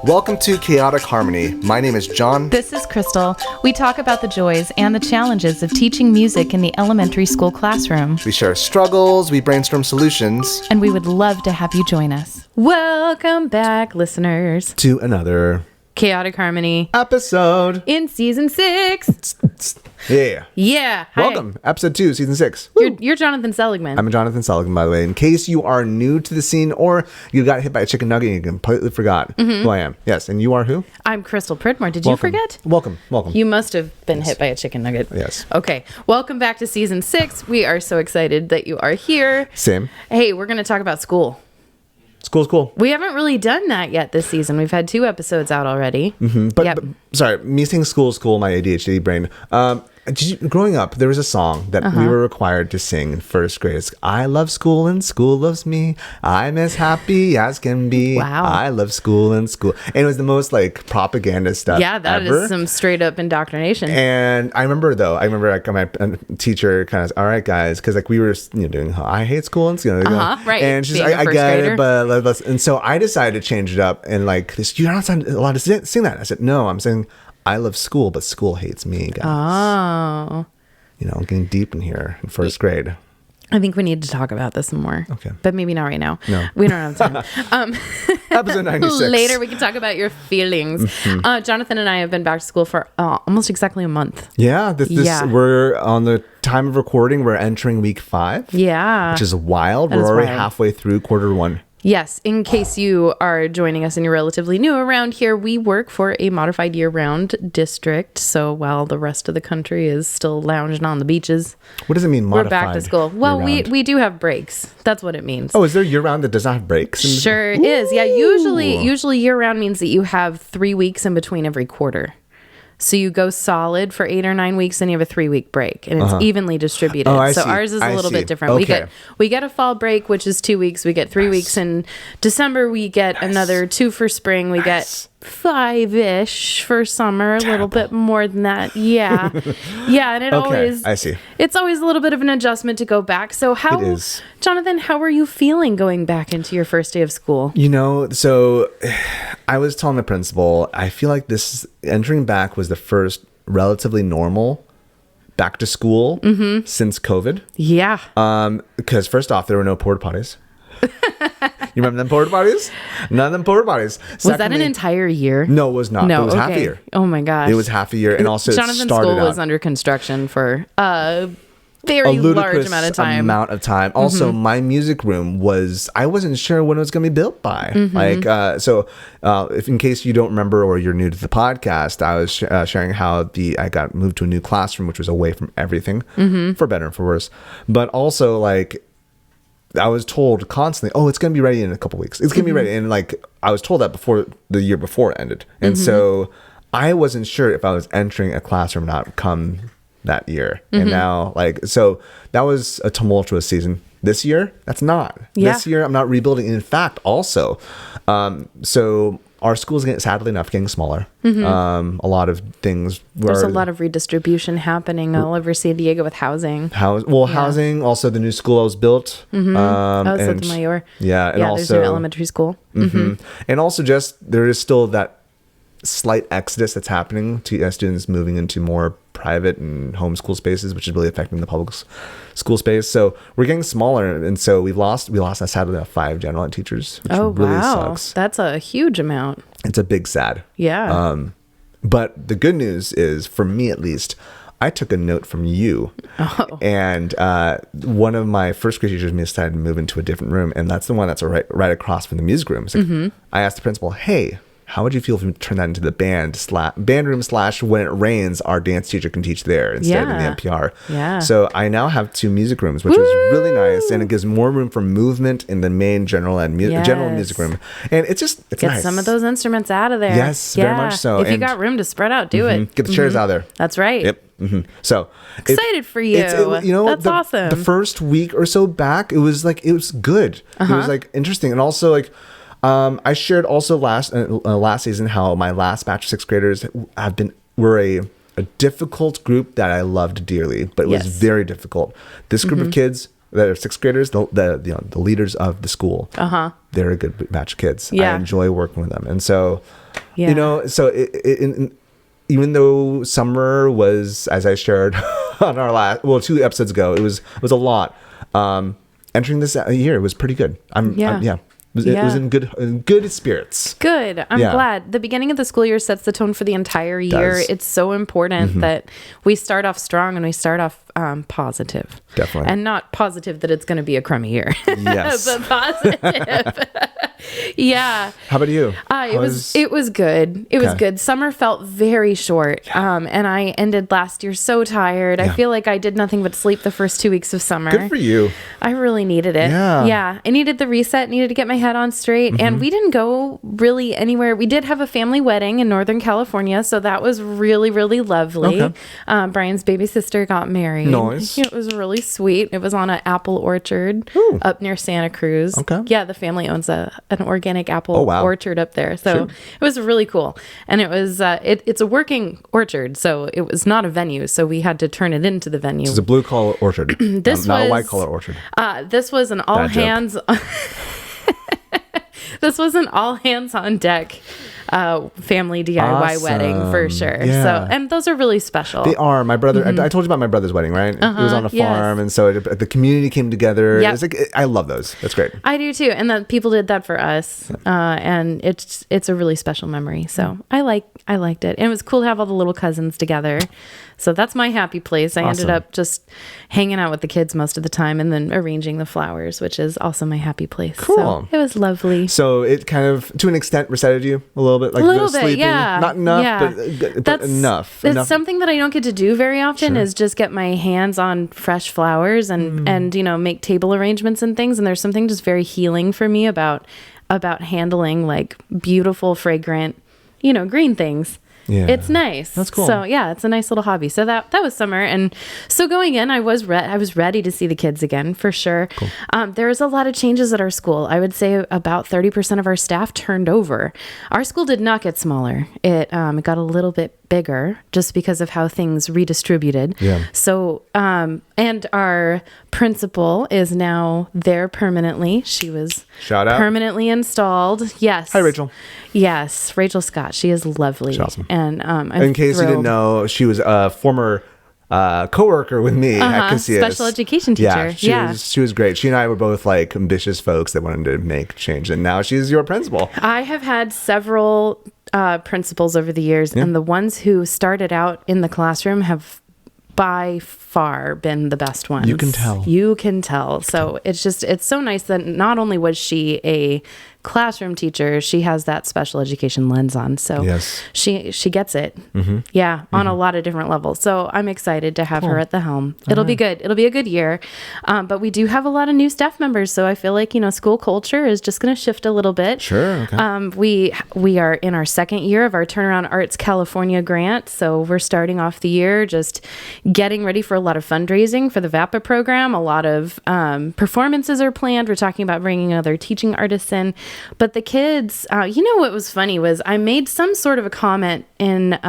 Welcome to Chaotic Harmony. My name is Jon. This is Crystal. We talk about the joys and the challenges of teaching music in the elementary school classroom. We share struggles, we brainstorm solutions. And we would love to have you join us. Welcome back, listeners, to another Chaotic Harmony episode in season 6. Yeah. Hi. Welcome. Episode 2, season 6. You're Jonathan Seligman. I'm Jonathan Seligman, by the way. In case you are new to the scene or you got hit by a chicken nugget and you completely forgot who I am. Yes. And you are who? I'm Crystal Pridmore. Did you forget? Welcome. You must have been hit by a chicken nugget. Yes. Okay. Welcome back to season 6. We are so excited that you are here. Same. Hey, we're going to talk about school. School's cool. We haven't really done that yet this season. We've had 2 episodes out already. But sorry, me saying school, my ADHD brain. Growing up, there was a song that we were required to sing in first grade. It's, I love school and school loves me. I'm as happy as can be. Wow. I love school and school. And it was the most like propaganda stuff that ever. is some straight up indoctrination. And I remember like my teacher kind of, all right, guys, because like we were doing, I hate school and school. Right. And she's like, I get it, but let's. And so I decided to change it up and like this. You're not allowed to sing that. I said, no, I'm saying I love school, but school hates me, guys. Oh. Getting deep in here in first grade. I think we need to talk about this some more. Okay. But maybe not right now. No. We don't have time. Episode 96. Later we can talk about your feelings. Jonathan and I have been back to school for almost exactly a month. Yeah. We're on the time of recording. We're entering week 5. Yeah. Which is wild. We're already halfway through quarter 1. Yes, in case you are joining us and you're relatively new around here, we work for a modified year-round district. So while the rest of the country is still lounging on the beaches, what does it mean, modified? We're back to school. Well, we do have breaks. That's what it means. Oh, is there year-round that does not have breaks? Sure is. Yeah, usually year-round means that you have 3 weeks in between every quarter. So you go solid for 8 or 9 weeks, and you have a 3-week break, and it's evenly distributed. So ours is a little bit different. Okay. We get a fall break, which is 2 weeks. We get 3 weeks in December. We get another 2 for spring. We get 5-ish for summer. Terrible. A little bit more than that. Yeah, and I see. It's always a little bit of an adjustment to go back. So Jonathan, how are you feeling going back into your first day of school? So I was telling the principal, I feel like this entering back was the first relatively normal back to school since COVID. Yeah. Because first off, there were no porta potties. You remember them porta potties? None of them porta potties. Was that an entire year? No, it was not. No, it was half a year. Oh my gosh. It was half a year, and also Jonathan's school was under construction for a very large amount of time. Also, my music room I wasn't sure when it was going to be built by. If in case you don't remember or you're new to the podcast, I was sharing how I got moved to a new classroom, which was away from everything, for better and for worse. But also, like, I was told constantly, oh, it's going to be ready in a couple weeks. It's going to be ready. And like, I was told that before the year before it ended. And so I wasn't sure if I was entering a classroom or not come that year. And now so that was a tumultuous season. This year, that's not. Yeah. This year, I'm not rebuilding. In fact, also, so our school is sadly enough getting smaller. A lot of things. There's a lot of redistribution happening all over San Diego with housing. Housing. Also, the new school was built. Sotomayor. Yeah, and also there's new elementary school. And also, there is still that slight exodus that's happening to students moving into more private and homeschool spaces, which is really affecting the public school space. So we're getting smaller, and so we lost sadly 5 general ed teachers, which really sucks. That's a huge amount. It's a big sad. Yeah. But the good news is, for me at least, I took a note from you, and one of my first grade teachers decided to move into a different room, and that's the one that's right across from the music room. So I asked the principal, hey, how would you feel if we turn that into the band room / when it rains, our dance teacher can teach there instead of in the NPR. Yeah. So I now have 2 music rooms, which is really nice, and it gives more room for movement in the main general music room. And it's Get nice. some of those instruments out of there. Yes, very much so. If you got room to spread out, do it. Get the chairs out of there. That's right. Yep. So excited for you. That's awesome. The first week or so back, it was good. It was interesting, and also I shared also last season how my last batch of 6th graders were a difficult group that I loved dearly, but it was very difficult. This group of kids that are 6th graders, the leaders of the school, they're a good batch of kids. Yeah. I enjoy working with them. And so, Yeah. you know, so even though summer was, as I shared on our last, 2 episodes ago, it was a lot. Entering this year was pretty good. It was in good spirits. Good. I'm glad. The beginning of the school year sets the tone for the entire year. It's so important that we start off strong and we start off positive. Definitely. And not positive that it's going to be a crummy year. Yes. But positive. Yeah. How about you? It was good. It was good. Summer felt very short. And I ended last year so tired. I feel like I did nothing but sleep the first 2 weeks of summer. Good for you. I really needed it. Yeah. I needed the reset, needed to get my head on straight. And we didn't go really anywhere. We did have a family wedding in Northern California. So that was really, really lovely. Okay. Brian's baby sister got married. Nice. It was really sweet. It was on an apple orchard up near Santa Cruz. Okay. Yeah, the family owns an organic apple Oh, wow. orchard up there. So it was really cool. And it was it's a working orchard, so it was not a venue. So we had to turn it into the venue. It's a blue collar orchard. Not a white collar orchard. This was an all hands this was an all hands on deck family DIY wedding for sure. Yeah. So, and those are really special. They are. My brother, I told you about my brother's wedding, right? It was on a farm. And so the community came together. Yep. It's like, I love those. That's great. I do too. And that people did that for us. And it's a really special memory. So I liked it. And it was cool to have all the little cousins together. So that's my happy place. I ended up just hanging out with the kids most of the time and then arranging the flowers, which is also my happy place. Cool. So it was lovely. So it kind of, to an extent, resetted you a little bit, like a little bit, sleeping. yeah. Not enough, yeah. but enough. It's something that I don't get to do very often is just get my hands on fresh flowers and you know, make table arrangements and things. And there's something just very healing for me about handling like beautiful, fragrant, you know, green things. Yeah. It's nice. That's cool. So yeah, it's a nice little hobby. So that was summer. And so going in, I was ready to see the kids again for sure. Cool. There was a lot of changes at our school. I would say about 30% of our staff turned over. Our school did not get smaller. It got a little bit bigger just because of how things redistributed. Yeah. So, and our principal is now there permanently. She was Shout out. permanently installed. Yes. Hi, Rachel. Yes. Rachel Scott. She is lovely. She's awesome. And in case you didn't know, she was a former co-worker with me at Casillas. Special education teacher. She was great. She and I were both like ambitious folks that wanted to make change, and now she's your principal. I have had several principals over the years, and the ones who started out in the classroom have by far been the best ones. You can tell. So it's so nice that not only was she a classroom teacher, she has that special education lens on. So yes. she gets it. Yeah, on a lot of different levels. So I'm excited to have her at the helm. It'll be good. It'll be a good year. But we do have a lot of new staff members. So I feel like, you know, school culture is just going to shift a little bit. Sure. Okay. We are in our second year of our Turnaround Arts California grant. So we're starting off the year just getting ready for a lot of fundraising for the VAPA program. A lot of performances are planned. We're talking about bringing other teaching artists in. But the kids, you know what was funny was I made some sort of a comment in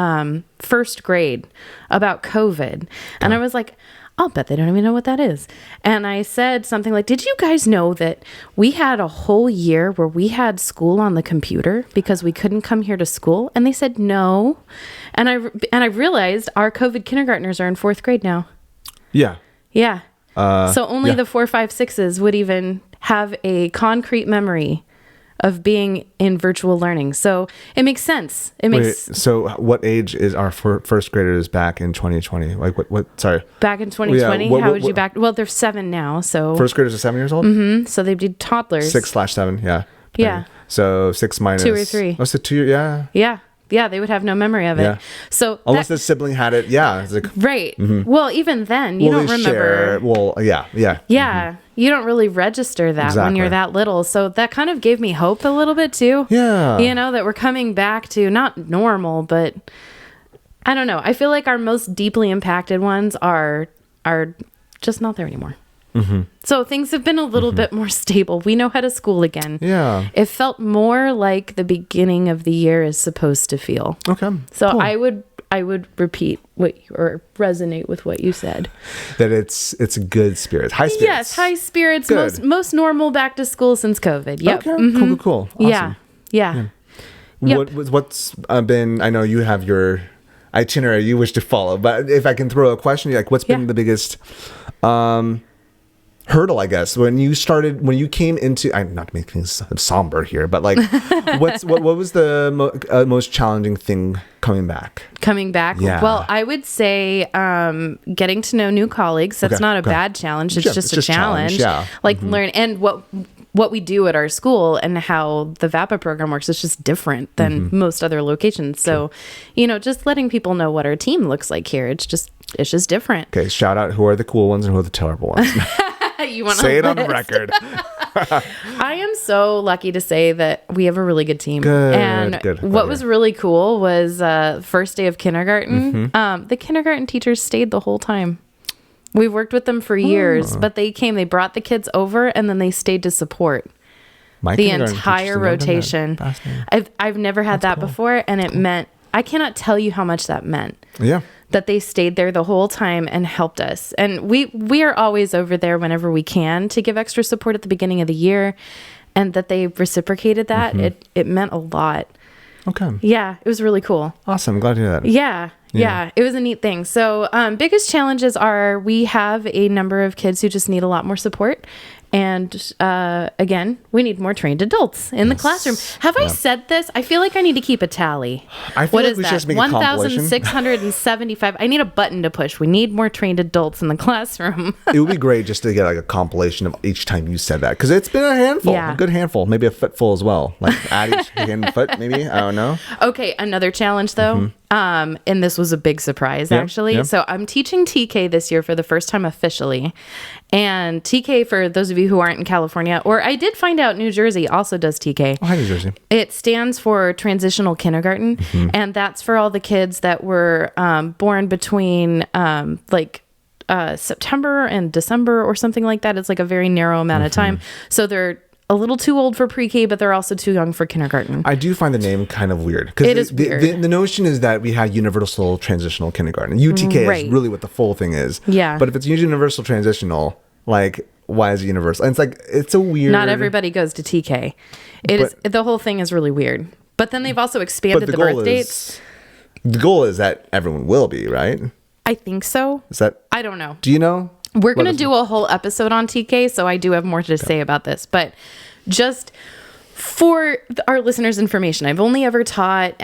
first grade about COVID. And I was like, I'll bet they don't even know what that is. And I said something like, did you guys know that we had a whole year where we had school on the computer because we couldn't come here to school? And they said no. And I realized our COVID kindergartners are in fourth grade now. Yeah. Yeah. So only the 4, 5, 6s would even have a concrete memory of being in virtual learning. So it makes sense. So what age is our first graders back in 2020? Like what sorry. Back in 2020? How would you back? Well, they're 7 now, so. First graders are 7 years old? Mm-hmm. So they'd be toddlers. 6/7, yeah. Yeah. So 6 minus. 2 or 3. Oh, so 2, yeah. Yeah. Yeah, they would have no memory of it. Yeah. So unless the sibling had it, yeah. It's like, right. Mm-hmm. Well, even then, you don't remember. Yeah. Yeah. Mm-hmm. You don't really register that when you're that little. So that kind of gave me hope a little bit too. Yeah. You know, that we're coming back to not normal, but I don't know. I feel like our most deeply impacted ones are just not there anymore. Mm-hmm. So things have been a little bit more stable. We know how to school again. Yeah. It felt more like the beginning of the year is supposed to feel. Okay. So cool. I I would repeat or resonate with what you said. That it's a good spirit. High spirits. Yes, high spirits. Good. Most normal back to school since COVID. Yep. Okay. Cool. Awesome. Yeah. Yep. What's been, I know you have your itinerary you wish to follow, but if I can throw a question, like what's been the biggest hurdle, I guess, when you came into, I'm not making things somber here, but like what was the most challenging thing coming back? Yeah. Well, I would say getting to know new colleagues. That's not a bad challenge. It's just a challenge. Like learn, and what we do at our school and how the VAPA program works is just different than most other locations. So, just letting people know what our team looks like here. It's just different. Okay. Shout out who are the cool ones and who are the terrible ones. You want to say it on the record. I am so lucky to say that we have a really good team. Good. What was really cool was first day of kindergarten. The kindergarten teachers stayed the whole time. We've worked with them for years, but they brought the kids over, and then they stayed to support the entire rotation. I've never had that before, and it meant, I cannot tell you how much that meant. Yeah. That they stayed there the whole time and helped us. And we are always over there whenever we can to give extra support at the beginning of the year, and that they reciprocated that. It meant a lot. Okay. Yeah, it was really cool. Awesome. I'm glad to hear that. Yeah, it was a neat thing. So biggest challenges are we have a number of kids who just need a lot more support. And again, we need more trained adults in the classroom. Have I said this? I feel like I need to keep a tally. I feel like we should just make a compilation. 1,675. I need a button to push. We need more trained adults in the classroom. It would be great just to get like a compilation of each time you said that, because it's been a handful, a good handful, maybe a footful as well. Like add each hand and foot, maybe. I don't know. Okay, another challenge though. And this was a big surprise, actually. So I'm teaching TK this year for the first time officially. And TK, for those of you who aren't in California, or I did find out New Jersey also does TK. Oh, hi, New Jersey. It stands for Transitional Kindergarten. And that's for all the kids that were born between September and December or something like that. It's like a very narrow amount of time. So they're a little too old for pre-K, but they're also too young for kindergarten. I do find the name kind of weird. It is weird. The notion is that we had universal transitional kindergarten. UTK is really what the full thing is. Yeah. But if it's universal transitional, like, why is it universal? And it's a weird... Not everybody goes to TK. The whole thing is really weird. But then they've also expanded the birth dates. The goal is that everyone will be, right? I think so. Is that... I don't know. Do you know? We're going to do a whole episode on TK, so I do have more to say about this. But just for our listeners' information, I've only ever taught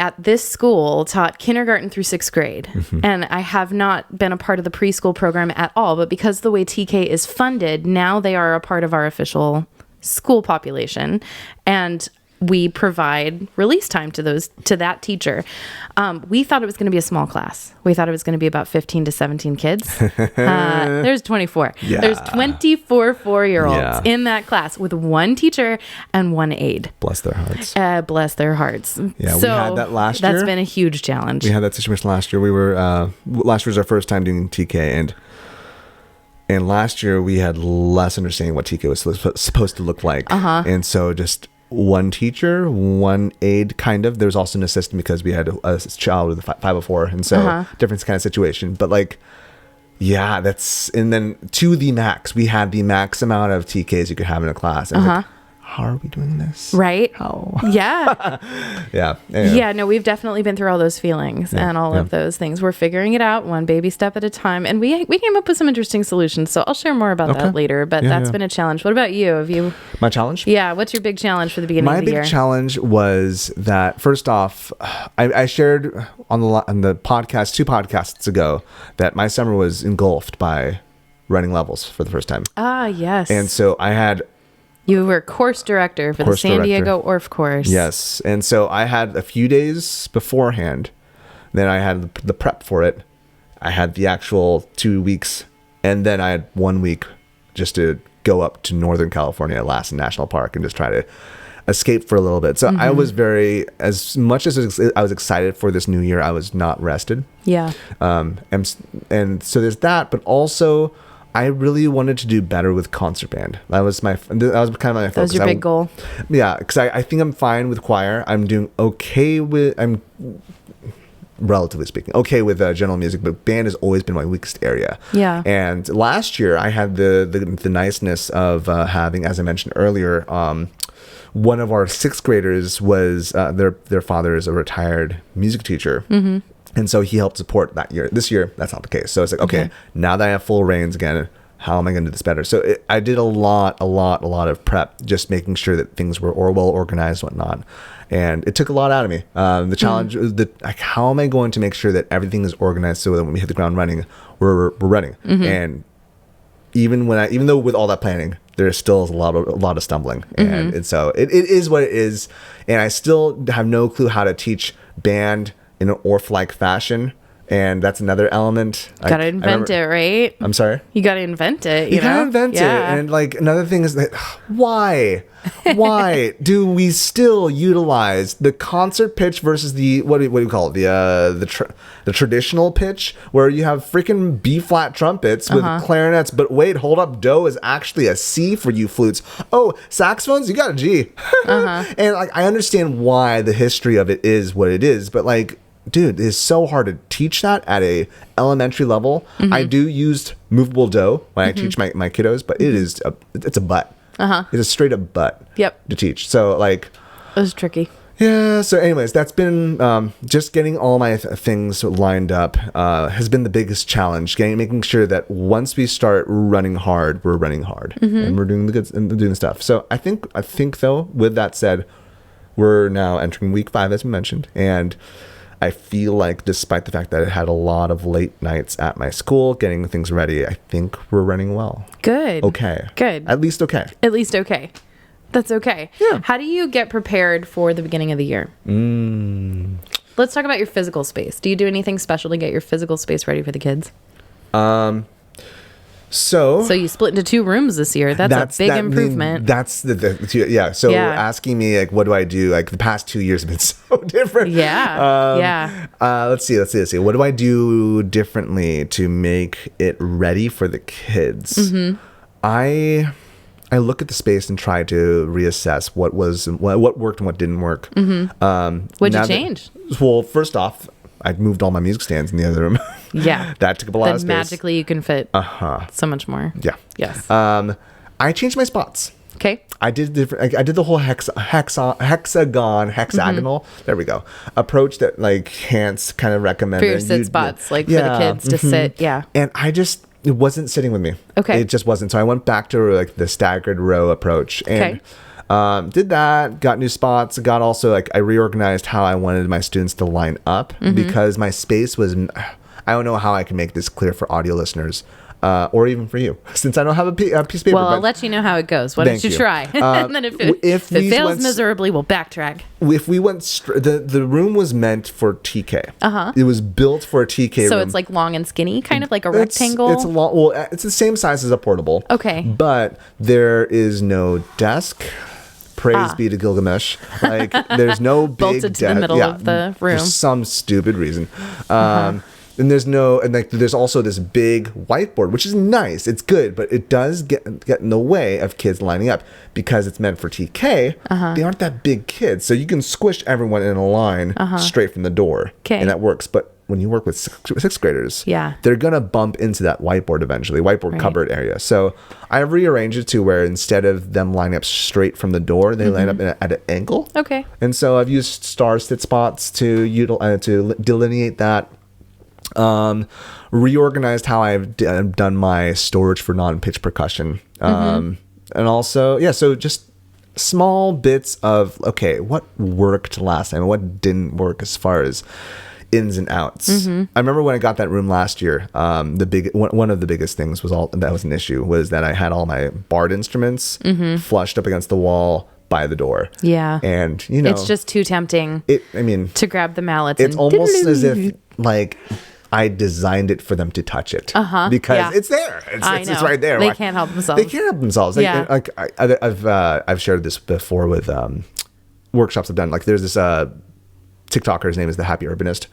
kindergarten through 6th grade. And I have not been a part of the preschool program at all. But because the way TK is funded, now they are a part of our official school population. And we provide release time to that teacher. We thought it was going to be a small class. We thought it was going to be about 15 to 17 kids. There's 24. Yeah. There's 24 4-year-olds in that class with one teacher and one aide. Bless their hearts. Bless their hearts. Yeah, so we had that last year. That's been a huge challenge. We had that situation last year. Last year was our first time doing TK, and last year we had less understanding what TK was supposed to look like. And so just one teacher, one aide, kind of. There's also an assistant because we had a child with a 504, and so different kind of situation. But and then to the max, we had the max amount of TKs you could have in a class. And how are we doing this? Right. How? Yeah. Yeah. Anyway. Yeah, no, we've definitely been through all those feelings and all of those things. We're figuring it out one baby step at a time. And we came up with some interesting solutions. So I'll share more about that later. But that's been a challenge. What about you? My challenge? Yeah. What's your big challenge for the beginning of the year? My big challenge was that, first off, I shared on the podcast 2 podcasts ago that my summer was engulfed by running levels for the first time. Ah, yes. And so you were course director for the San Diego ORF course. Yes. And so I had a few days beforehand. Then I had the prep for it. I had the actual 2 weeks. And then I had 1 week just to go up to Northern California at Lassen National Park and just try to escape for a little bit. So I was as much as I was excited for this new year, I was not rested. Yeah. And so there's that. But also, I really wanted to do better with concert band. That was kind of my focus. That was your big goal. Yeah, because I think I'm fine with choir. I'm doing okay with relatively speaking, okay with general music, but band has always been my weakest area. Yeah. And last year I had the niceness of having, as I mentioned earlier, one of our sixth graders was their father is a retired music teacher. Mm-hmm. And so he helped support that year. This year, that's not the case. So it's like, okay, now that I have full reins again, how am I going to do this better? So I did a lot of prep, just making sure that things were well organized, whatnot. And it took a lot out of me. The challenge was like, how am I going to make sure that everything is organized so that when we hit the ground running, we're running? Mm-hmm. And even though with all that planning, there's still a lot of stumbling. Mm-hmm. And so it is what it is. And I still have no clue how to teach band in an orph-like fashion, and that's another element. Gotta invent it, right? I'm sorry? You gotta invent it, you know? Gotta invent it. And like another thing is that why do we still utilize the concert pitch versus the what do you call it, the traditional pitch, where you have freaking B flat trumpets with clarinets, but wait, hold up, do is actually a C for you flutes. Oh, saxophones, you got a G. And like I understand why the history of it is what it is, but like, dude, it's so hard to teach that at a elementary level. Mm-hmm. I do use movable do when I teach my kiddos, but it's a butt. It's a straight up butt. Yep. To teach. So like, it was tricky. Yeah. So anyways, that's been just getting all my things lined up has been the biggest challenge. Making sure that once we start running hard, we're running hard and we're doing the good and doing stuff. So I think though, with that said, we're now entering week 5, as we mentioned, and I feel like despite the fact that I had a lot of late nights at my school getting things ready, I think we're running well. Good. Okay. Good. At least okay. At least okay. That's okay. Yeah. How do you get prepared for the beginning of the year? Let's talk about your physical space. Do you do anything special to get your physical space ready for the kids? So you split into 2 rooms this year. That's a big improvement. So asking me like, what do I do? Like the past 2 years have been so different. Let's see. What do I do differently to make it ready for the kids? Mm-hmm. I look at the space and try to reassess what worked and what didn't work. Mm-hmm. What'd you change? Well, first off, I moved all my music stands in the other room. Yeah. That took up a lot of space. Magically you can fit so much more. Yeah. Yes. I changed my spots. Okay. I did the whole hexagonal. There we go. Approach that like Hans kind of recommended. For your sit spots, like for the kids to sit. Yeah. And it wasn't sitting with me. Okay. It just wasn't. So I went back to like the staggered row approach. And did that, got new spots, got also like I reorganized how I wanted my students to line up because my space was, I don't know how I can make this clear for audio listeners or even for you, since I don't have a piece of paper. Well, I'll let you know how it goes. Why don't you try? And then if it fails miserably, we'll backtrack. If we went, the room was meant for TK. It was built for a TK room. So it's like long and skinny, kind of like a rectangle? It's long. Well, it's the same size as a portable. Okay. But there is no desk. Praise be to Gilgamesh. Like, there's no big bolted to the middle of the room for some stupid reason. And there's also this big whiteboard, which is nice. It's good, but it does get in the way of kids lining up because it's meant for TK. They aren't that big kids, so you can squish everyone in a line straight from the door, and that works. But when you work with sixth graders, they're gonna bump into that whiteboard eventually, cupboard area. So I rearranged it to where instead of them lining up straight from the door, they line up at an angle. Okay. And so I've used star sit spots to delineate that. Reorganized how I've done my storage for non-pitch percussion. And also, so just small bits of, okay, what worked last time and what didn't work as far as ins and outs. I remember when I got that room last year, one of the biggest things that was an issue was that I had all my barred instruments flushed up against the wall by the door. Yeah. And it's just too tempting to grab the mallets. It's almost as if like I designed it for them to touch it because it's there. It's right there. They can't help themselves. Like I've shared this before with workshops I've done. Like there's this TikToker, his name is the Happy Urbanist,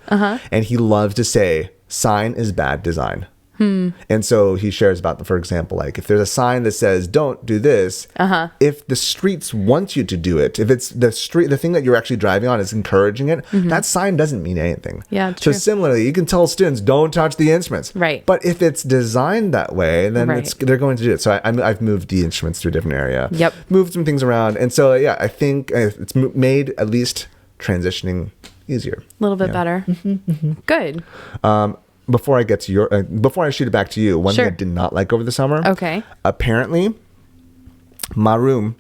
and he loves to say sign is bad design. And so he shares about, for example, like if there's a sign that says don't do this, if the streets want you to do it, if it's the thing that you're actually driving on is encouraging it, that sign doesn't mean anything. Yeah, so true. Similarly, you can tell students don't touch the instruments, right? But if it's designed that way, then they're going to do it. So I've moved the instruments to a different area, moved some things around, and so I think it's made at least transitioning easier, a little bit better. Good. Before I get to your, before I shoot it back to you, one thing I did not like over the summer. Okay. Apparently, my room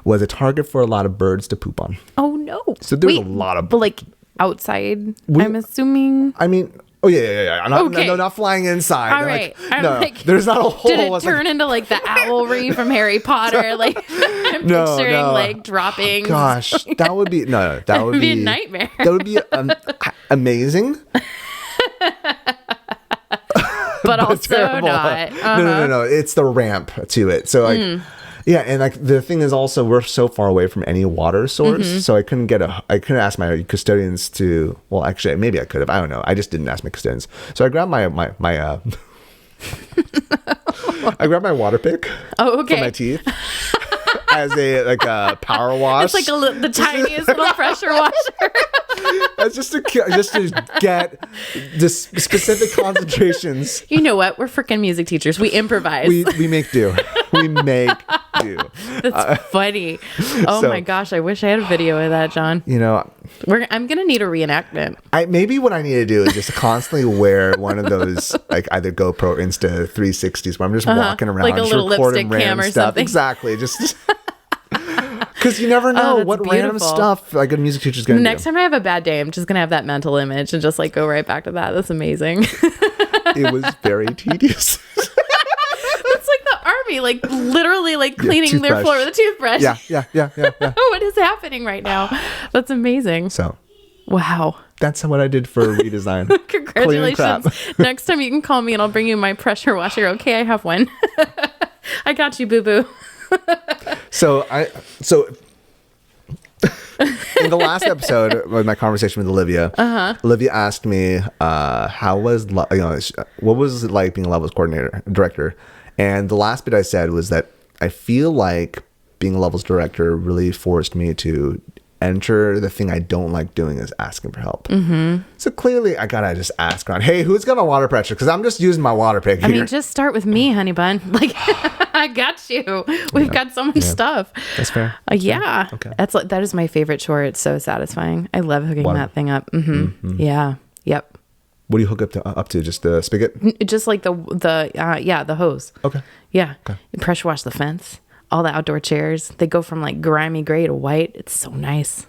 was a target for a lot of birds to poop on. Oh no! So there's a lot of, but like outside. I'm assuming. I mean. Oh yeah. No, not flying inside. All right. There's not a hole. Did it turn into like the owlry from Harry Potter? Like I'm picturing like dropping. Gosh, that would be that would be a nightmare. That would be amazing. but also terrible. Not. No. It's the ramp to it. So like. Yeah, and like the thing is also we're so far away from any water source, so I couldn't ask my custodians to. Well, actually, maybe I could have. I don't know. I just didn't ask my custodians. So I grabbed my I grabbed my water pick. Oh, okay. For my teeth. As a power wash. It's like the tiniest little pressure washer. That's just to get the specific concentrations. You know what? We're freaking music teachers. We improvise. We make do. We make do. That's funny. Oh my gosh! I wish I had a video of that, John. I'm gonna need a reenactment. Maybe what I need to do is just constantly wear one of those like either GoPro or Insta 360s where I'm just walking around, like a little lipstick cam or stuff. Something. Exactly. Just. Because you never know what random stuff like a music teacher's going to do. Next time I have a bad day, I'm just going to have that mental image and just like go right back to that. That's amazing. It was very tedious. That's like the army, like literally like cleaning their floor with a toothbrush. Yeah. What is happening right now? That's amazing. So. Wow. That's what I did for redesign. Congratulations. Next time you can call me and I'll bring you my pressure washer. Okay, I have one. I got you, boo-boo. So in the last episode with my conversation with Olivia, Olivia asked me what was it like being a levels director, and the last bit I said was that I feel like being a levels director really forced me to enter the thing I don't like doing is asking for help. So clearly I gotta just ask around, hey, who's got a water pressure? Because I'm just using my water pick here. I mean, just start with me, honey bun. Like, I got you. We've got so much stuff. That's fair. Yeah. Okay. That is my favorite chore. It's so satisfying. I love hooking that thing up. Yeah. Yep. What do you hook up to? Just the spigot? Just like the hose. Okay. Yeah. Okay. You pressure wash the fence. All the outdoor chairs, they go from like grimy gray to white. It's so nice.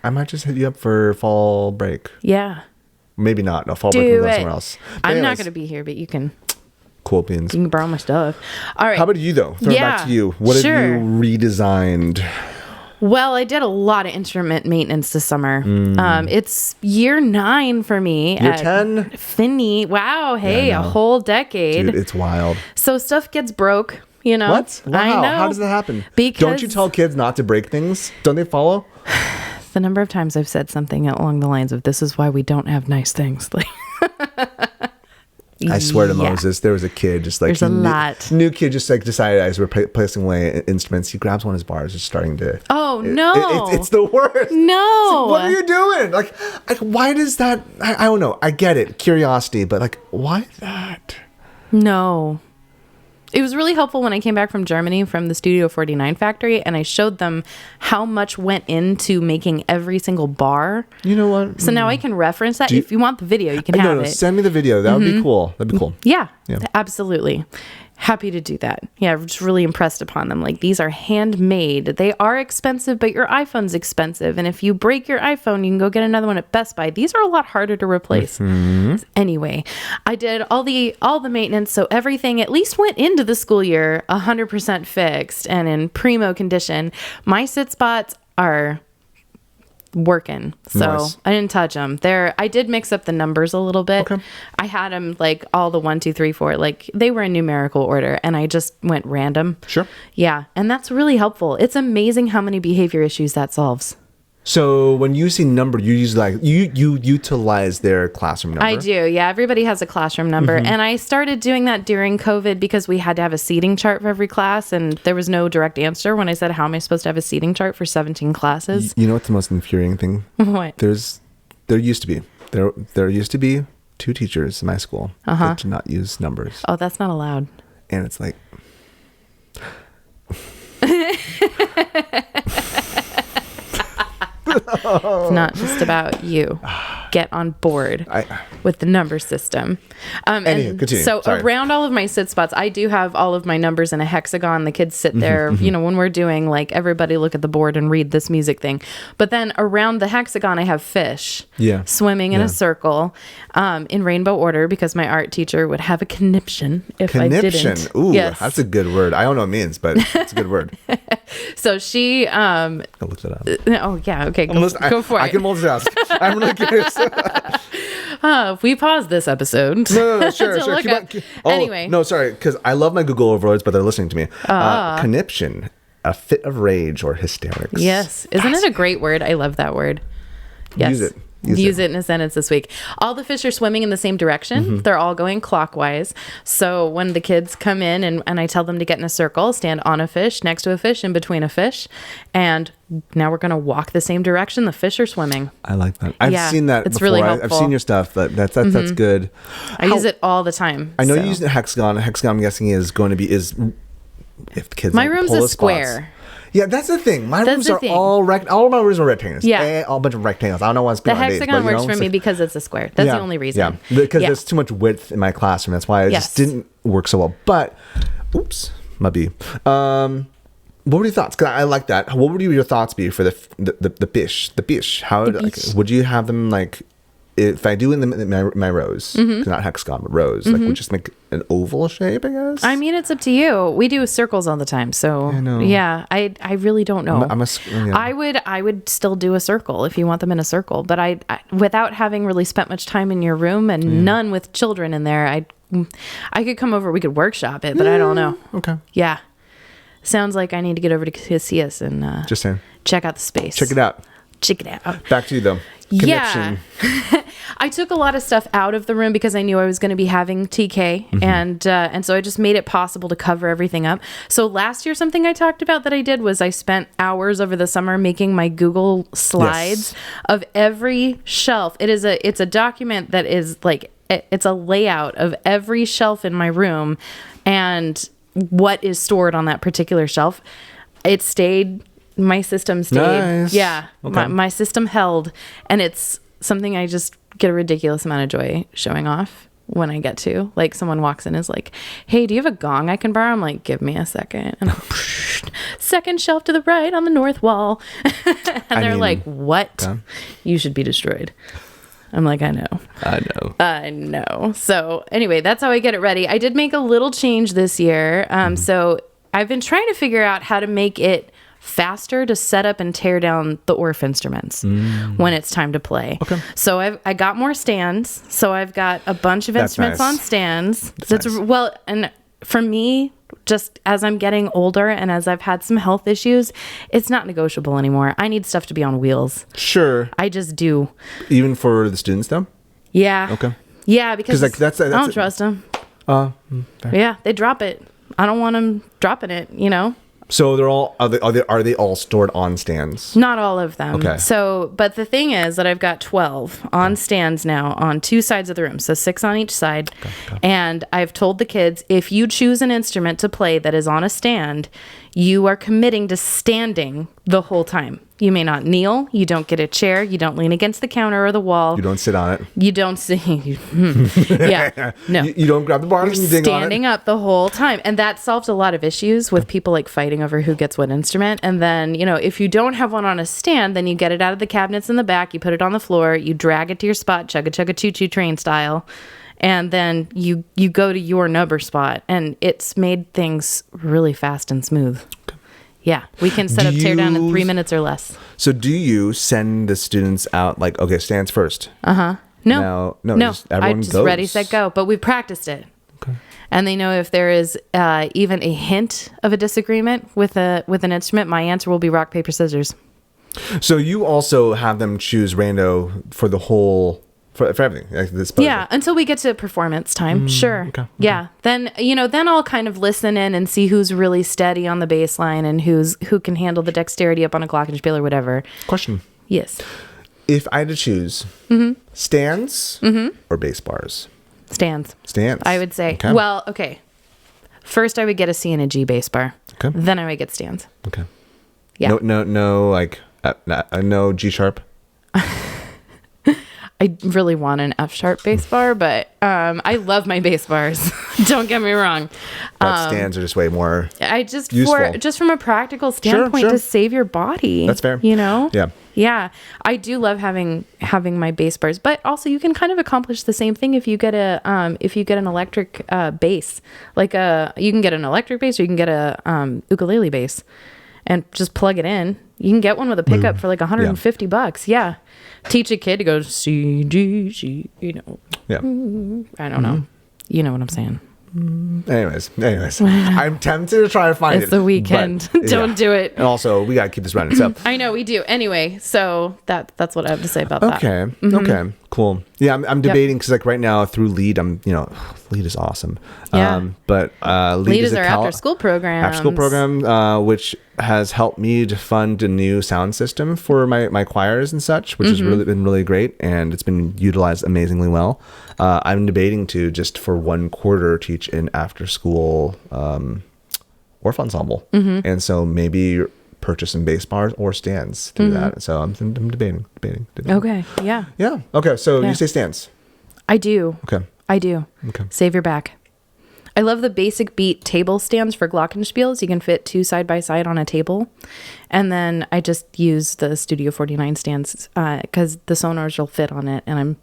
I might just hit you up for fall break. Yeah. Maybe not. No, fall break will go somewhere else. But I'm not going to be here, but you can. Cool beans. You can borrow my stuff. All right. How about you though? Throw it back to you. What have you redesigned? Well, I did a lot of instrument maintenance this summer. It's year 9 for me. Year 10? Finney. Wow. Hey, a whole decade. Dude, it's wild. So stuff gets broke. What? Wow. I know. How does that happen? Because don't you tell kids not to break things? Don't they follow? The number of times I've said something along the lines of, this is why we don't have nice things. Like, I swear to Moses, there was a kid just like... There's a lot. New kid just like decided as we're placing away instruments, he grabs one of his bars, just starting to... Oh, no. It's the worst. No. Like, what are you doing? Like, why does that... I don't know. I get it. Curiosity. But like, why that? No. It was really helpful when I came back from Germany from the Studio 49 factory and I showed them how much went into making every single bar. You know what? So now I can reference that. If you want the video, you can have it. Send me the video. That would be cool. That'd be cool. Yeah, absolutely. Happy to do that. Yeah, I'm just really impressed upon them. Like, these are handmade. They are expensive, but your iPhone's expensive. And if you break your iPhone, you can go get another one at Best Buy. These are a lot harder to replace. Anyway, I did all the maintenance, so everything at least went into the school year 100% fixed and in primo condition. My sit spots are working, so nice. I didn't touch them. I did mix up the numbers a little bit. Okay. I had them like all the 1, 2, 3, 4, like they were in numerical order, and I just went random. Sure. Yeah, and that's really helpful. It's amazing how many behavior issues that solves. So when you see number, you use like you utilize their classroom number. I do. Yeah, everybody has a classroom number, and I started doing that during COVID because we had to have a seating chart for every class, and there was no direct answer when I said, "How am I supposed to have a seating chart for 17 classes?" You know what's the most infuriating thing? What? There used to be 2 teachers in my school that did not use numbers. Oh, that's not allowed. And it's like. It's not just about you. Get on board with the number system. Anyway, continue. So Sorry. Around all of my sit spots, I do have all of my numbers in a hexagon. The kids sit there, when we're doing like everybody look at the board and read this music thing. But then around the hexagon, I have fish swimming in a circle in rainbow order because my art teacher would have a conniption if I didn't. Ooh, that's a good word. I don't know what it means, but it's a good word. So she... I'll look that up. Oh, yeah. Okay, go for it. I can multitask. I'm really curious. If we pause this episode. No, sure. Anyway. No, sorry, because I love my Google overlords, but they're listening to me. Conniption, a fit of rage or hysterics. Yes. Isn't it a great word? I love that word. Yes. Use it. Use it in a sentence this week. All the fish are swimming in the same direction. They're all going clockwise. So when the kids come in and I tell them to get in a circle, stand on a fish, next to a fish, in between a fish, and now we're going to walk the same direction. The fish are swimming. I like that. I've seen that it's before. Really helpful. I've seen your stuff, but that's good. I use it all the time. I know you use a hexagon. A hexagon, I'm guessing, is going to be if the kids. My room's a square. Spots. Yeah, that's the thing. My rooms are all all my rooms are rectangles. Yeah, all a bunch of rectangles. I don't know what's the hexagon works for me because it's a square. That's the only reason. Yeah, because there's too much width in my classroom. That's why it just didn't work so well. But, might be. What were your thoughts? Because I like that. What would your thoughts be for the fish? The fish. How would you have them like? If I do in my rows, not hexagon, but rows, like we just make an oval shape, I guess. I mean, it's up to you. We do circles all the time, so I really don't know. I would still do a circle if you want them in a circle, but I without having really spent much time in your room and none with children in there, I could come over. We could workshop it, but I don't know. Okay. Yeah, sounds like I need to get over to Casillas and just saying, check out the space. Check it out. Back to you though. Connection. Yeah. I took a lot of stuff out of the room because I knew I was going to be having TK, and so I just made it possible to cover everything up. So last year, something I talked about that I did was I spent hours over the summer making my Google slides of every shelf. It's a document that is like it's a layout of every shelf in my room and what is stored on that particular shelf. It stayed. My system stayed. Nice. Yeah. Okay. My system held. And it's something I just get a ridiculous amount of joy showing off when I get to. Like someone walks in and is like, hey, do you have a gong I can borrow? I'm like, give me a second. And second shelf to the right on the north wall. And they're like, what? Okay. You should be destroyed. I'm like, I know. So anyway, that's how I get it ready. I did make a little change this year. So I've been trying to figure out how to make it faster to set up and tear down the Orff instruments when it's time to play. Okay. So I got more stands. So I've got a bunch of instruments on stands. That's nice. Well, and for me, just as I'm getting older and as I've had some health issues, it's not negotiable anymore. I need stuff to be on wheels. Sure. I just do. Even for the students though? Yeah. Okay. Yeah, because like, that's I don't trust them. Yeah, they drop it. I don't want them dropping it, So they're all are they all stored on stands? Not all of them. Okay. So, but the thing is that I've got 12 on stands now on 2 sides of the room, so 6 on each side. Okay. And I've told the kids, if you choose an instrument to play that is on a stand, you are committing to standing the whole time. You may not kneel. You don't get a chair. You don't lean against the counter or the wall. You don't sit on it. You don't sit. Yeah. No. You don't grab the bar and you ding on it. Standing up the whole time. And that solved a lot of issues with people like fighting over who gets what instrument. And then, if you don't have one on a stand, then you get it out of the cabinets in the back. You put it on the floor. You drag it to your spot, chugga-chugga-choo-choo train style. And then you go to your number spot. And it's made things really fast and smooth. Okay. Yeah, we can set up tear down in 3 minutes or less. So do you send the students out like, okay, stands first? No. Everyone just goes. Ready, set, go. But we've practiced it. Okay. And they know if there is even a hint of a disagreement with an instrument, my answer will be rock, paper, scissors. So you also have them choose rando for the whole, for everything. Like this. Yeah, until we get to performance time. Sure. Okay. Yeah. Then, then I'll kind of listen in and see who's really steady on the bass line and who can handle the dexterity up on a glockenspiel or whatever. Question. Yes. If I had to choose stands or bass bars? Stands. I would say. Okay. Well, okay. First, I would get a C and a G bass bar. Okay. Then I would get stands. Okay. Yeah. No, like, no G sharp. I really want an F sharp bass bar, but I love my bass bars. Don't get me wrong. But stands are just way more. Just from a practical standpoint, to save your body. That's fair. Yeah. Yeah, I do love having my bass bars, but also you can kind of accomplish the same thing if you get an electric bass. Like you can get an electric bass or you can get a ukulele bass, and just plug it in. You can get one with a pickup for like $150. Yeah, teach a kid to go C G C. Yeah, I don't know. You know what I'm saying. Anyways, I'm tempted to try to find it. It's the weekend. Don't do it. And also, we gotta keep this running. So I know we do. Anyway, so that's what I have to say about that. Okay, cool. Yeah, I'm debating because like right now through Lead, Lead is awesome. Yeah. But Lead is our after school program. After school program, which has helped me to fund a new sound system for my choirs and such, which has really been really great, and it's been utilized amazingly well. I'm debating to just for 1 quarter teach an after school Orff ensemble, and so maybe purchase some bass bars or stands through that. So I'm debating. Okay. Yeah. Yeah. Okay. So you say stands. I do. Okay. I do. Okay. Save your back. I love the Basic Beat table stands for glockenspiels. You can fit 2 side by side on a table. And then I just use the Studio 49 stands because the sonars will fit on it. And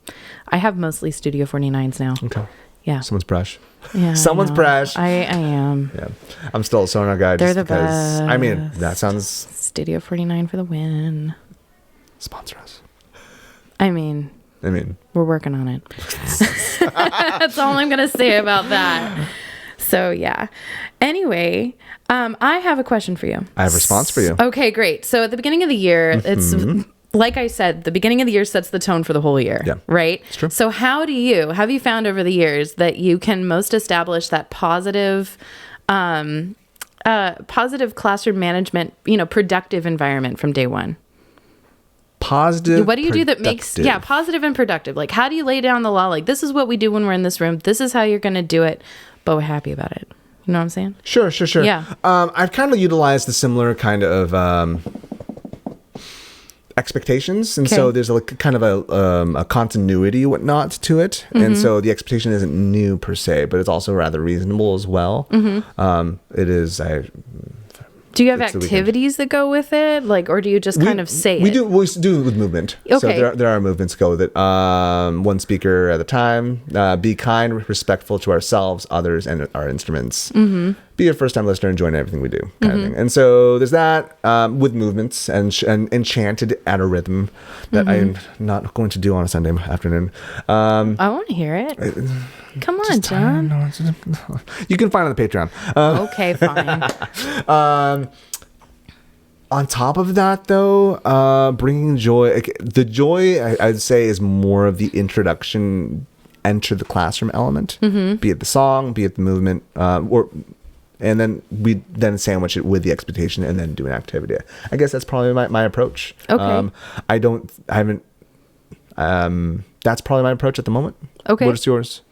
I have mostly Studio 49s now. Okay. Yeah. Someone's brush. Yeah. Someone's brush. I am. Yeah. I'm still a sonar guy. They're the best. I mean, that sounds... Studio 49 for the win. Sponsor us. I mean, we're working on it. That's all I'm going to say about that. So, yeah. Anyway, I have a question for you. I have a response for you. Okay, great. So, at the beginning of the year, it's like I said, the beginning of the year sets the tone for the whole year. Yeah. Right? It's true. So, have you found over the years that you can most establish that positive classroom management, productive environment from day one? Positive. What do you do that makes positive and productive? Like, how do you lay down the law? Like, this is what we do when we're in this room. This is how you're going to do it, but we're happy about it. You know what I'm saying? Sure. Yeah. I've kind of utilized the similar kind of expectations, and so there's a kind of a continuity, whatnot, to it, and so the expectation isn't new per se, but it's also rather reasonable as well. It is. Do you have activities that go with it, like, or do you just kind of say we it? do it with movement. Okay. So there are movements go with it. One speaker at a time. Be kind, respectful to ourselves, others, and our instruments. Be a first-time listener and join everything we do, kind of thing. And so there's that with movements and chanted at a rhythm that I'm not going to do on a Sunday afternoon. I want to hear it. Come on, Jon. You can find it on the Patreon. Okay, fine. On top of that, though, bringing joy. The joy, I'd say, is more of the introduction, enter the classroom element. Be it the song, be it the movement, and then we sandwich it with the expectation and then do an activity. I guess that's probably my approach. Okay. That's probably my approach at the moment. Okay. What is yours?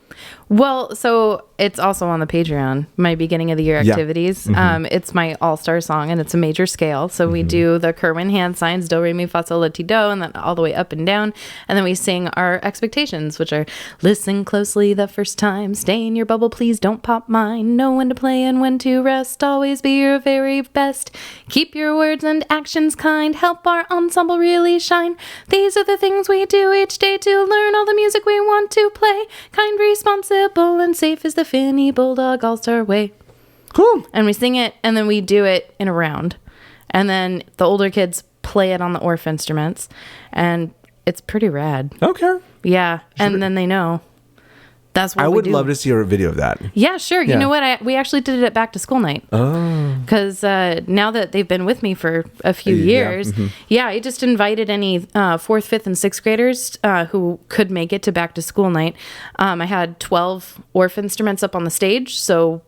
Well, so it's also on the Patreon, my beginning of the year activities. It's my all-star song, and it's a major scale. So we do the Kerwin hand signs, do, re, mi, fa, sol, la, ti, do, and then all the way up and down. And then we sing our expectations, which are listen closely the first time, stay in your bubble, please don't pop mine, know when to play and when to rest, always be your very best, keep your words and actions kind, help our ensemble really shine. These are the things we do each day to learn all the music we want to play, kind, responsible, and safe is the Finny Bulldog All-Star way. Cool. And we sing it, and then we do it in a round. And then the older kids play it on the Orff instruments, and it's pretty rad. Okay. Yeah, and then they know. That's what I we would do. love to see a video of that. Yeah, sure. You know what? We actually did it at back to school night. Oh. Because now that they've been with me for a few years, I just invited any 4th, 5th, and 6th graders who could make it to back to school night. I had 12 Orff instruments up on the stage. So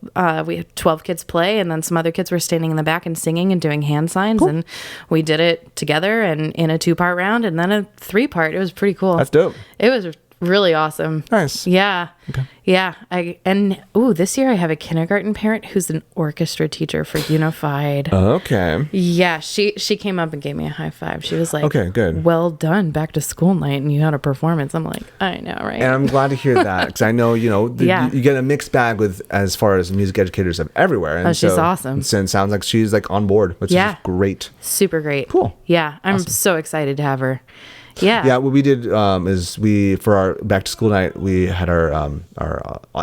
we had 12 kids play, and then some other kids were standing in the back and singing and doing hand signs. Cool. And we did it together and in a 2-part round and then a 3-part. It was pretty cool. That's dope. It was really awesome. Nice. Yeah. Okay. Yeah. This year I have a kindergarten parent who's an orchestra teacher for Unified. Okay. Yeah. She came up and gave me a high five. She was like, okay, good. Well done. Back to school night. And you had a performance. I'm like, I know, right? And I'm glad to hear that because I know, you get a mixed bag with as far as music educators everywhere. And she's awesome. So it sounds like she's like on board, which is great. Super great. Cool. Yeah. I'm so excited to have her. Yeah. Yeah. What we did is for our back to school night, we had our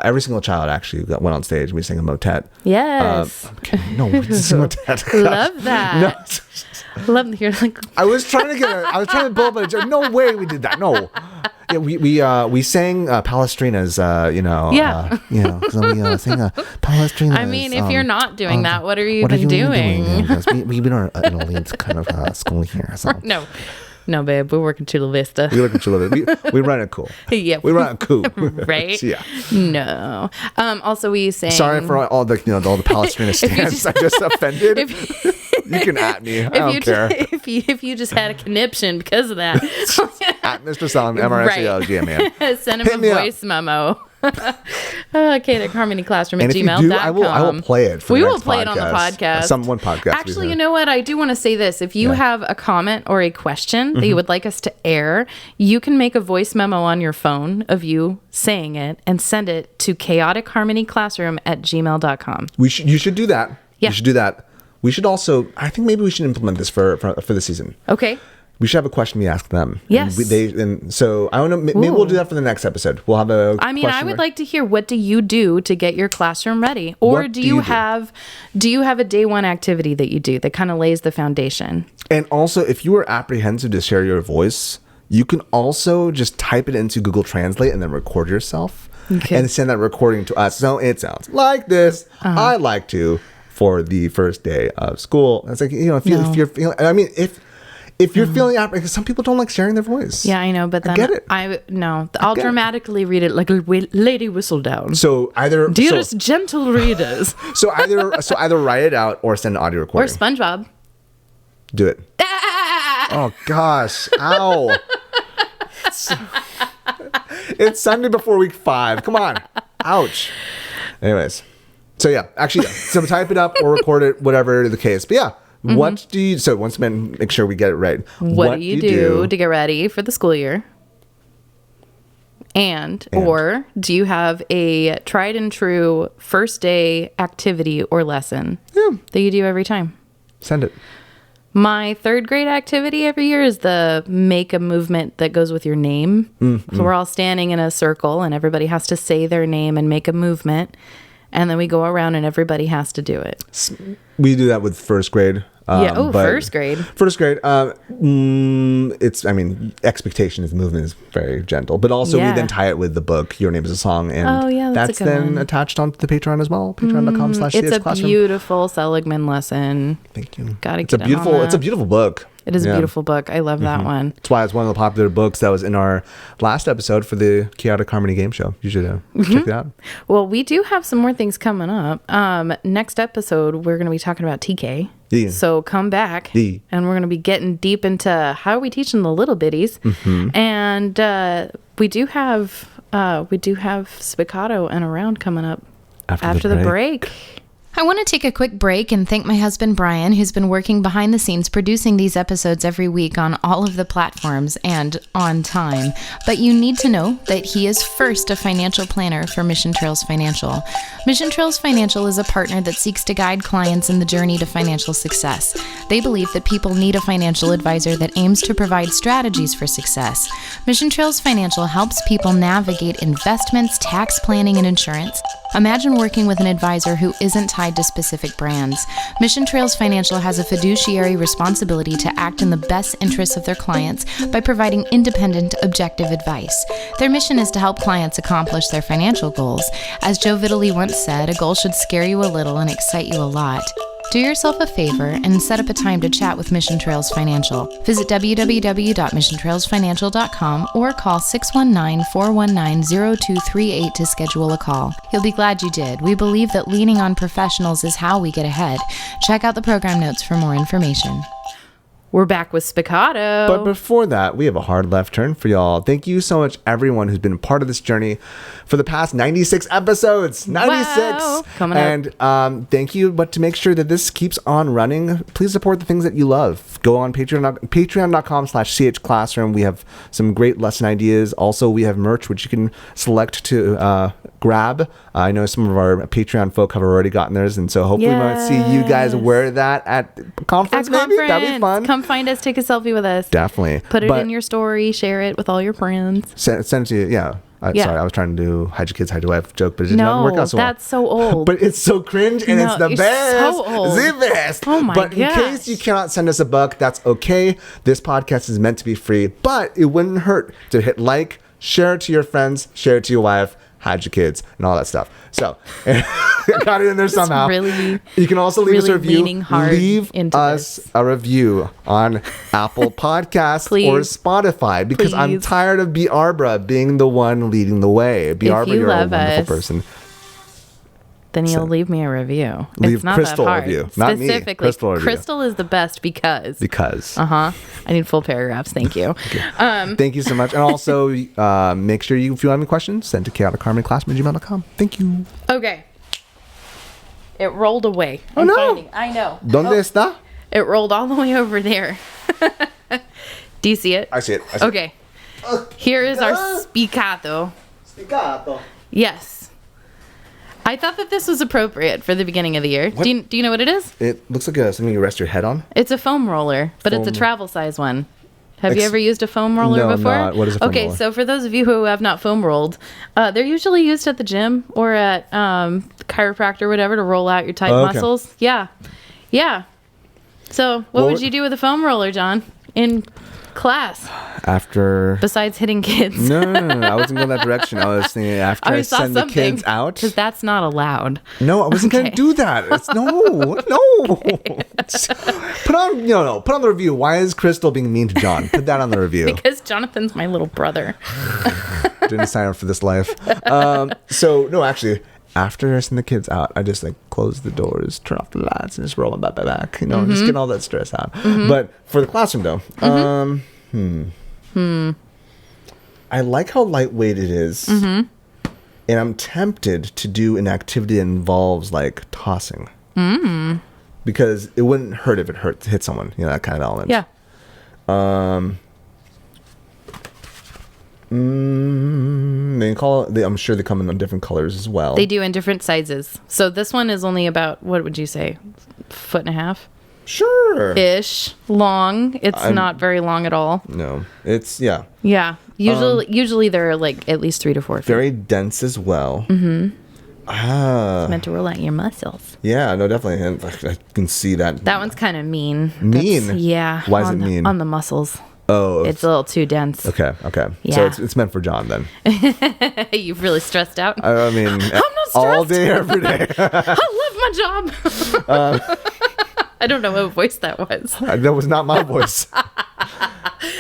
every single child actually went on stage. And we sang a motet. Yes. No, we didn't sing a motet. Love that. No. Love that you're like. I was trying to build up a joke. No way we did that. No. Yeah, we sang Palestrinas. So we sang Palestrinas. I mean, if you're not doing that, what are you even doing? Yes, we've been on an elite kind of school here. So. No, babe, we're working Chula Vista. We work in Chula Vista. We run it cool. Yeah, we run it cool, right? So, yeah. No. Also, we sang. Sorry for all the Palestrina stands. I just offended. You can at me. I don't care. If you just had a conniption because of that. At Mr. Solomon, MRSALG, man. Send him a voice memo. Okay, the Harmony Classroom at gmail.com. I will play it. We will play it on the podcast. One podcast. Actually, you know what? I do want to say this. If you have a comment or a question that you would like us to air, you can make a voice memo on your phone of you saying it and send it to chaoticharmonyclassroom@gmail.com. You should do that. Yeah. You should do that. We should also. I think maybe we should implement this for the season. Okay. We should have a question we ask them. Yes. So I don't know. Maybe we'll do that for the next episode. We'll have a. I would like to hear, what do you do to get your classroom ready, or do you have a day one activity that you do that kind of lays the foundation? And also, if you are apprehensive to share your voice, you can also just type it into Google Translate and then record yourself and send that recording to us. So it sounds like this. I like to for the first day of school. It's like, if you're feeling. I mean, if you're feeling apprehensive, some people don't like sharing their voice. Yeah, I know, but then I'll dramatically read it like a Lady Whistledown. So either dearest gentle readers. So either write it out or send an audio recording. Or SpongeBob. Do it. Oh gosh! Ow! It's Sunday before week 5. Come on! Ouch! Anyways, so yeah, actually, so type it up or record it, whatever the case. But yeah. What do you, so once again, make sure we get it right. What do you do to get ready for the school year? Or do you have a tried and true first day activity or lesson that you do every time? Send it. My 3rd grade activity every year is the make a movement that goes with your name. So we're all standing in a circle and everybody has to say their name and make a movement. And then we go around and everybody has to do it. We do that with 1st grade. First grade. First grade. Expectation is the movement is very gentle, but also we then tie it with the book Your Name is a Song, and that's then attached onto the Patreon as well. Patreon.com/CX It's a beautiful Seligman lesson. Thank you. It's a beautiful book. It is a beautiful book. I love that one. That's why it's one of the popular books that was in our last episode for the Chaotic Harmony game show. You should check it out. Well, we do have some more things coming up. Next episode, we're going to be talking about TK. Yeah. So come back, and we're going to be getting deep into how are we teaching the little bitties. And we do have Spiccato and Around coming up after the break. I want to take a quick break and thank my husband, Bryan, who's been working behind the scenes producing these episodes every week on all of the platforms and on time. But you need to know that he is first a financial planner for Mission Trails Financial. Mission Trails Financial is a partner that seeks to guide clients in the journey to financial success. They believe that people need a financial advisor that aims to provide strategies for success. Mission Trails Financial helps people navigate investments, tax planning, and insurance. Imagine working with an advisor who isn't tied tied to specific brands. Mission Trails Financial has a fiduciary responsibility to act in the best interests of their clients by providing independent, objective advice. Their mission is to help clients accomplish their financial goals. As Joe Vitale once said, a goal should scare you a little and excite you a lot. Do yourself a favor and set up a time to chat with Mission Trails Financial. Visit www.missiontrailsfinancial.com or call 619-419-0238 to schedule a call. You'll be glad you did. We believe that leaning on professionals is how we get ahead. Check out the program notes for more information. We're back with Spiccato. But before that, we have a hard left turn for y'all. Thank you so much, everyone who's been part of this journey for the past 96 episodes. 96! Wow. Coming up. And thank you. But to make sure that this keeps on running, please support the things that you love. Go on patreon.com/chclassroom. We have some great lesson ideas. Also, we have merch, which you can select to grab. I know some of our Patreon folk have already gotten theirs, and so hopefully we might see you guys wear that at conference. Maybe that'd be fun. Come find us, take a selfie with us. Definitely. Put it in your story, share it with all your friends. Send it to you. Yeah. Sorry, I was trying to do hide your kids, hide your wife joke, but it didn't work out so well. That's so old. But it's so cringe, and it's the best. So old. The best. Oh my But in case you cannot send us a buck, that's okay. This podcast is meant to be free, but it wouldn't hurt to hit like, share it to your friends, share it to your wife, hide your kids, and all that stuff. So, I got it in there somehow. Really, you can also leave us a review. Leave us a review on Apple Podcasts or Spotify, because I'm tired of B. Arbra being the one leading the way. B. Arbra, you're a wonderful person. Then you'll leave me a review. Leave Crystal a review. Not me. Crystal is the best because. I need full paragraphs. Thank you. Okay. Thank you so much. And also, make sure if you have any questions, send to chaoticharmonyclassroom@gmail.com. Thank you. Okay. It rolled away. Oh, no. I know. ¿Dónde está? It rolled all the way over there. Do you see it? I see it. Okay. Here is our Spiccato. Spiccato. Yes. I thought that this was appropriate for the beginning of the year. Do you know what it is? It looks like something you rest your head on. It's a foam roller, but it's a travel size one. Have you ever used a foam roller before? No, what is a foam roller? Okay, so for those of you who have not foam rolled, they're usually used at the gym or at chiropractor or whatever to roll out your tight muscles. Yeah. So what would you do with a foam roller, John, in class? Besides hitting kids. No. I wasn't going that direction. I was thinking after I send the kids out. Because that's not allowed. No, I wasn't going to do that. No. Okay. Put on the review. Why is Crystal being mean to John? Put that on the review. Because Jonathan's my little brother. Didn't sign up for this life. No, actually, after I send the kids out, I just close the doors, turn off the lights, and just roll them back, just get all that stress out. But for the classroom, though, I like how lightweight it is, and I'm tempted to do an activity that involves tossing, because it wouldn't hurt if it hit someone, that kind of element. Yeah. I'm sure they come in different colors as well. They do in different sizes. So this one is only about, what would you say, 1.5 feet? Sure. Ish long. It's not very long at all. No, it's yeah. Usually they're at least 3 to 4 feet. Very dense as well. It's meant to roll out your muscles. Yeah, no, definitely. And I can see that. That one's kind of mean. Yeah. Why is it mean? On the muscles. Oh, it's a little too dense. Okay. Yeah. So it's meant for John then. You've really stressed out. I mean, I'm not stressed. All day, every day. I love my job. I don't know what voice that was. That was not my voice.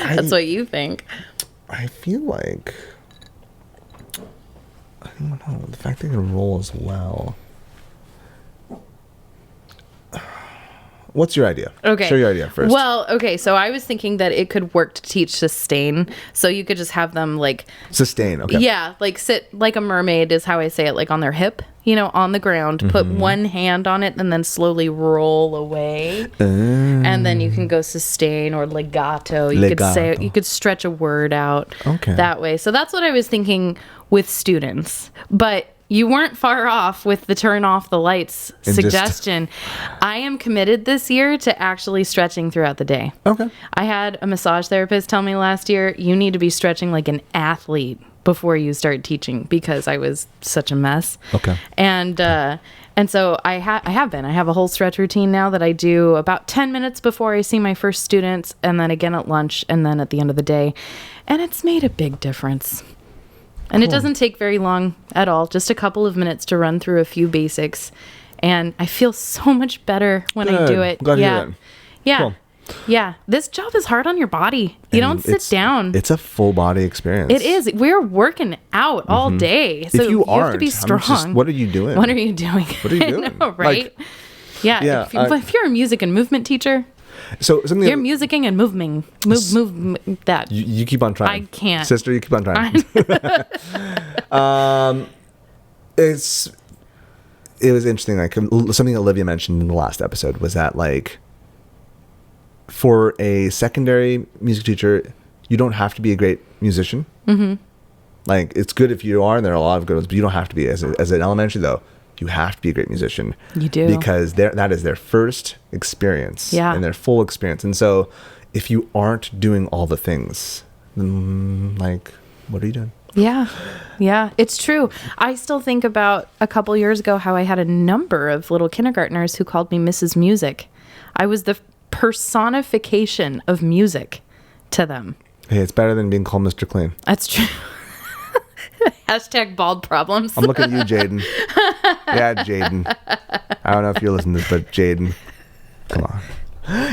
That's what you think. I feel like, I don't know, the fact they can roll as well. What's your idea? Okay. Share your idea first. Well, okay, so I was thinking that it could work to teach sustain. So you could just have them sustain, okay. Yeah, sit like a mermaid is how I say it, on their hip, on the ground. Put one hand on it and then slowly roll away. And then you can go sustain or legato. You could stretch a word out that way. So that's what I was thinking with students. But you weren't far off with the turn off the lights suggestion. I am committed this year to actually stretching throughout the day. Okay. I had a massage therapist tell me last year, you need to be stretching like an athlete before you start teaching because I was such a mess. Okay. And so I have a whole stretch routine now that I do about 10 minutes before I see my first students, and then again at lunch, and then at the end of the day. And it's made a big difference. And It doesn't take very long at all, just a couple of minutes to run through a few basics. And I feel so much better when I do it. Glad to hear that. Yeah. Cool. Yeah. This job is hard on your body. You don't sit down. It's a full body experience. It is. We're working out all day. So if you have to be strong. What are you doing? What are you doing? What are you doing? I know, right? Like, yeah. If you're a music and movement teacher, so something you're musicking and moving. Move that. You keep on trying. I can't. Sister, you keep on trying. It was interesting. Like something Olivia mentioned in the last episode was that like for a secondary music teacher, you don't have to be a great musician. Mm-hmm. Like it's good if you are, and there are a lot of good ones, but you don't have to be. As an elementary though, you have to be a great musician. You do, because that is their first experience, and their full experience. And so, if you aren't doing all the things, then like, what are you doing? Yeah, it's true. I still think about a couple years ago how I had a number of little kindergartners who called me Mrs. Music. I was the personification of music to them. Hey, it's better than being called Mr. Clean. That's true. Hashtag bald problems. I'm looking at you, Jaden. Yeah, Jaden. I don't know if you're listening to this, but Jaden, come on.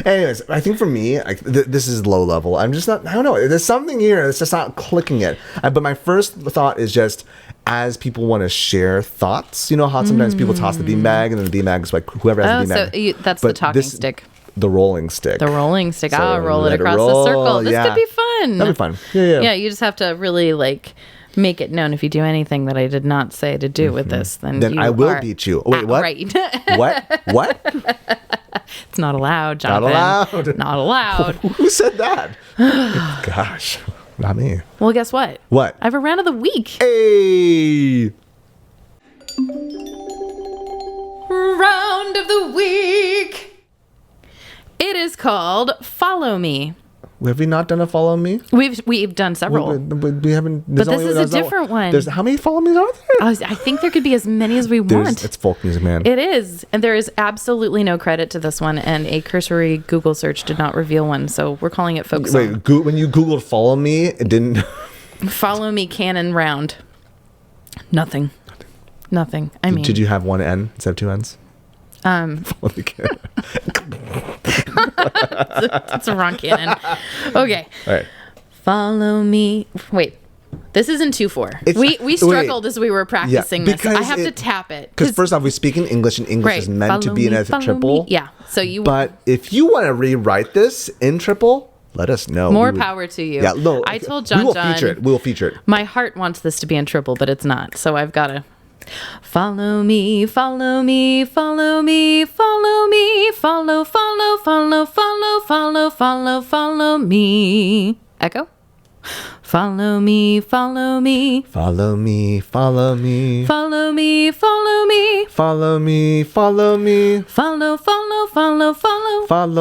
Anyways, I think for me, like, this is low level. I'm just not, I don't know. There's something here that's just not clicking it. But my first thought is just, as people want to share thoughts, you know how sometimes people toss the beanbag, and then the beanbag is like whoever has the beanbag. So that's the talking stick. The rolling stick. The rolling stick. So I'll roll it across the circle. This could be fun. That'd be fun. Yeah. Yeah, you just have to really like make it known. If you do anything that I did not say to do with this, then you I will beat you. Wait, what? Right. What? It's not allowed, Jonathan. Not allowed. Not allowed. Who said that? Gosh, not me. Well, guess what? What? I have a round of the week. Hey. Round of the week. It is called Follow Me. Have we not done a Follow Me? We've done several. We haven't. But this is a different one. There's how many Follow Me's are there? I think there could be as many as we want. It's folk music, man. It is. And there is absolutely no credit to this one. And a cursory Google search did not reveal one. So we're calling it folk song. Wait, when you Googled Follow Me, it didn't... Follow Me canon round. Nothing. I mean... Did you have one N instead of two N's? It's a wrong canon. Okay. All right. Follow me. Wait. This isn't 2/4. We struggled as we were practicing this. I have to tap it. Because first off, we speak in English, and English is meant to be in a triple. Yeah. So But if you want to rewrite this in triple, let us know. More power to you. Yeah. No, I told John. We will feature it. My heart wants this to be in triple, but it's not. So I've got to. Follow me, follow me, follow me, follow me, follow me. Echo? Follow me, follow me. Follow me, follow me. Follow me, follow me. Follow me, follow me. Follow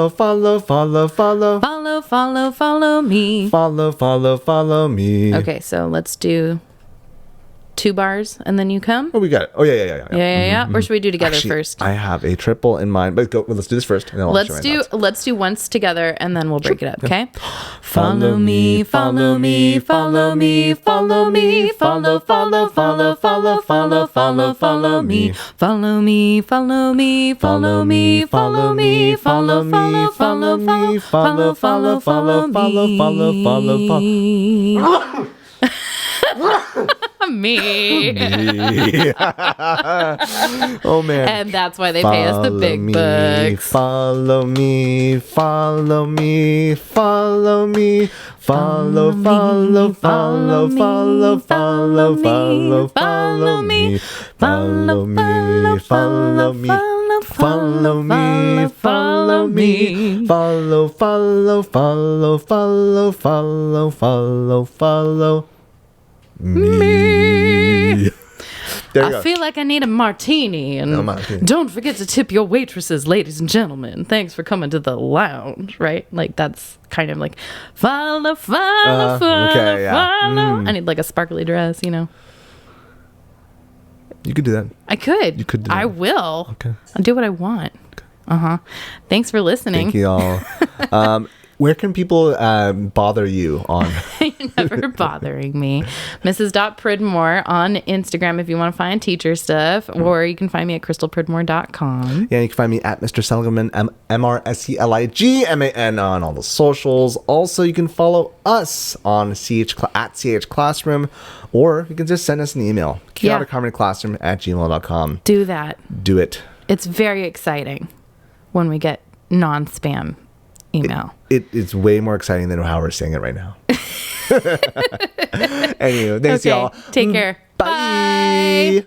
me. Follow me. Okay, so let's do 2 bars and then you come. Oh, we got it. Oh, yeah. Mm-hmm. Or should we do together first? I have a triple in mind, but let's do this first, and then let's do once together, and then we'll break it up. Okay. Follow me, follow me, follow me, follow me, follow me, follow me, follow me, follow me, follow me, follow me, follow me, follow me. Me. Oh man. And that's why they pay us the big bucks. Follow me, follow me, follow me, follow me, follow me, follow me, follow me, follow me, follow me, follow me, follow me, follow me, follow me. I feel like I need a martini. And don't forget to tip your waitresses, ladies and gentlemen. Thanks for coming to the lounge, right? Like, that's kind of like, follow. Okay, yeah. I need like a sparkly dress, you know. You could do that. I could. You could do that. I will. Okay. I'll do what I want. Okay. Thanks for listening. Thank you all. Where can people bother you on? You're never bothering me. Mrs. Pridmore on Instagram if you want to find teacher stuff, or you can find me at crystalpridmore.com. Yeah, you can find me at Mr. Seligman, MrSeligman on all the socials. Also, you can follow us on at CH Classroom, or you can just send us an email, chaoticharmonyclassroom@gmail.com. Do that. Do it. It's very exciting when we get non-spam email. It's way more exciting than how we're saying it right now. Anyway, thanks y'all. Take care. Bye.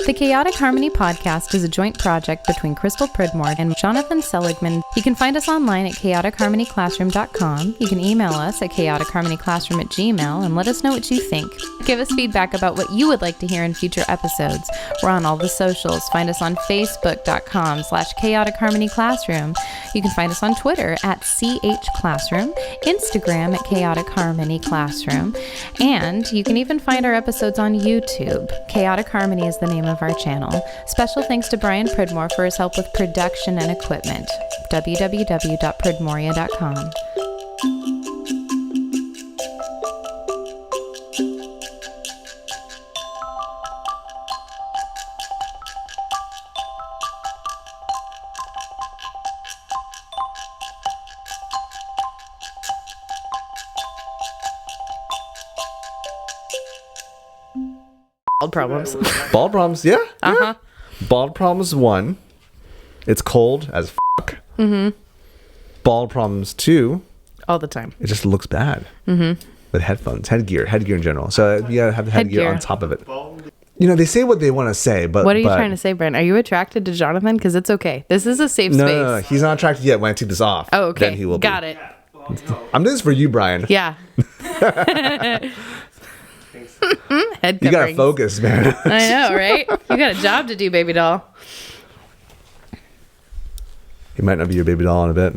The Chaotic Harmony podcast is a joint project between Crystal Pridmore and Jonathan Seligman. You can find us online at chaoticharmonyclassroom.com. You can email us at chaoticharmonyclassroom@gmail and let us know what you think. Give us feedback about what you would like to hear in future episodes. We're on all the socials. Find us on facebook.com/chaoticharmonyclassroom. You can find us on Twitter at @CHClassroom, Instagram at Chaotic Harmony Classroom, and you can even find our episodes on YouTube. Chaotic Harmony is the name of our channel. Special thanks to Bryan Pridmore for his help with production and equipment. www.pridmoria.com. Problems. Bald problems, yeah. Bald problems 1. It's cold as fuck. Bald problems 2. All the time. It just looks bad. With headphones, headgear in general. So you gotta have the headgear on top of it. You know, they say what they want to say, but what are you trying to say, Brent? Are you attracted to Jonathan? Because it's okay. This is a safe space. No, he's not attracted yet. When I take this off, oh, okay. Then he will. Got it. I'm doing this for you, Bryan. Yeah. Head you gotta focus, man. I know, right? You got a job to do, baby doll. He might not be your baby doll in a bit.